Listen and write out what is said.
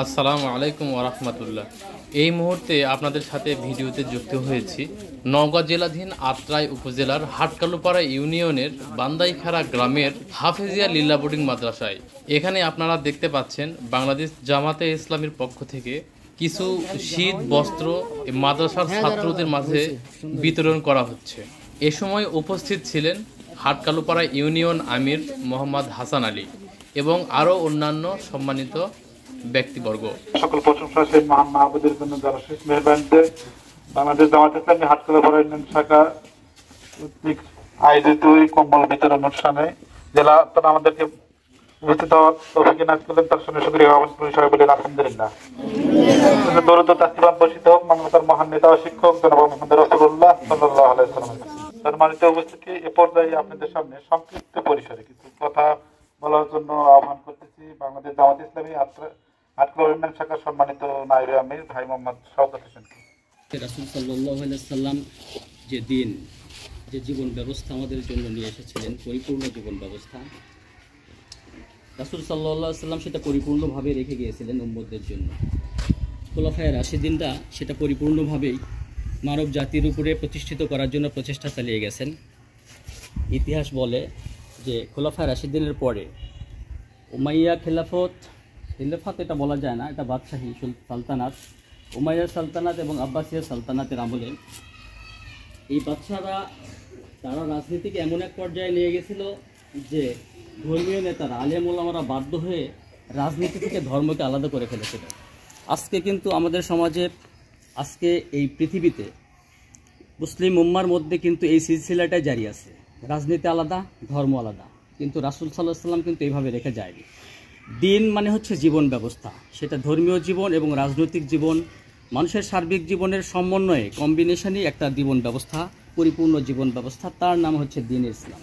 আসসালামু আলাইকুম ওরহমতুল্লাহ। এই মুহূর্তে আপনাদের সাথে ভিডিওতে যুক্ত হয়েছি নওগাঁ জেলাধীন আত্রাই উপজেলার হাটকালুপাড়া ইউনিয়নের বান্দাইখাড়া গ্রামের হাফেজিয়া লিল্লা বোর্ডিং মাদ্রাসায়। এখানে আপনারা দেখতে পাচ্ছেন বাংলাদেশ জামাতে ইসলামীর পক্ষ থেকে কিছু শীত বস্ত্র মাদ্রাসার ছাত্রদের মাঝে বিতরণ করা হচ্ছে। এ সময় উপস্থিত ছিলেন হাটকালুপাড়া ইউনিয়ন আমির মোহাম্মদ হাসান আলী এবং আরও অন্যান্য সম্মানিত ব্যক্তিবর্গ। সকল প্রশংসা সেই মহান মাহবুদের জন্য যারা শেষ মেহরবানিতে বাংলাদেশ জামাত ইসলামী হাটকালুপাড়া ইউনিয়ন শাখা কর্তৃক আয়োজিত এই কম্বল বিতরণ অনুষ্ঠানে জেলা তারা আমাদেরকে উপস্থিত হওয়ার তৌফিক এনায়েত করলেন, তার সঙ্গে শুকরিয়া জ্ঞাপন করি। সবাই বলেন আলহামদুলিল্লাহ। দরুদ ও তাসলিমাত বর্ষিত হোক মানবতার মহান নেতা ও শিক্ষক জনাব মুহাম্মদ রাসূলুল্লাহ সাল্লাল্লাহু আলাইহি ওয়াসাল্লাম। সম্মানিত উপস্থিতি, এ পর্যায়ে আপনাদের সামনে সংক্ষিপ্ত পরিসরে কিছু কথা বলার জন্য আহ্বান করতেছি বাংলাদেশ জামাত ইসলামী হাটকালুপাড়া ইউনিয়ন শাখার সম্মানিত নায়েবে আমির ভাই মোহাম্মদ শওকত হোসেন। রাসূল সাল্লাল্লাহু আলাইহি সাল্লাম যে দিন যে জীবন ব্যবস্থা আমাদের জন্য নিয়ে এসেছিলেন, পরিপূর্ণ জীবন ব্যবস্থা, রাসূল সাল্লাল্লাহু আলাইহি সাল্লাম সেটা পরিপূর্ণভাবে রেখে গিয়েছিলেন উম্মতদের জন্য। খোলাফায়ে রাশিদিনরা সেটা পরিপূর্ণভাবেই মানব জাতির উপরে প্রতিষ্ঠিত করার জন্য প্রচেষ্টা চালিয়ে গেছেন। ইতিহাস বলে যে খোলাফায়ে রাশিদিনের পরে উমাইয়া খেলাফত এটা বলা যায় না, এটা বাদশাহী সালতানাত, উমাইয়া সালতানাত এবং আব্বাসিয়া সালতানাতের আমলে এই বাদশাহরা তারা রাজনীতিকে এমন এক পর্যায়ে নিয়ে গেছিল যে ধর্মীয় নেতারা আলেম ওলামারা বাধ্য হয়ে রাজনীতি থেকে ধর্মকে আলাদা করে ফেলেছিল। আজকে কিন্তু আমাদের সমাজে, আজকে এই পৃথিবীতে মুসলিম উম্মার মধ্যে কিন্তু এই সিলসিলাটাই জারি আছে, রাজনীতি আলাদা, ধর্ম আলাদা। কিন্তু রাসূল সাল্লাল্লাহু আলাইহি ওয়াসাল্লাম কিন্তু এইভাবে রেখে যায়নি। দিন মানে হচ্ছে জীবন ব্যবস্থা, সেটা ধর্মীয় জীবন এবং রাজনৈতিক জীবন, মানুষের সার্বিক জীবনের সমন্বয়ে কম্বিনেশনই একটা জীবন ব্যবস্থা, পরিপূর্ণ জীবন ব্যবস্থা, তার নাম হচ্ছে দ্বীন ইসলাম।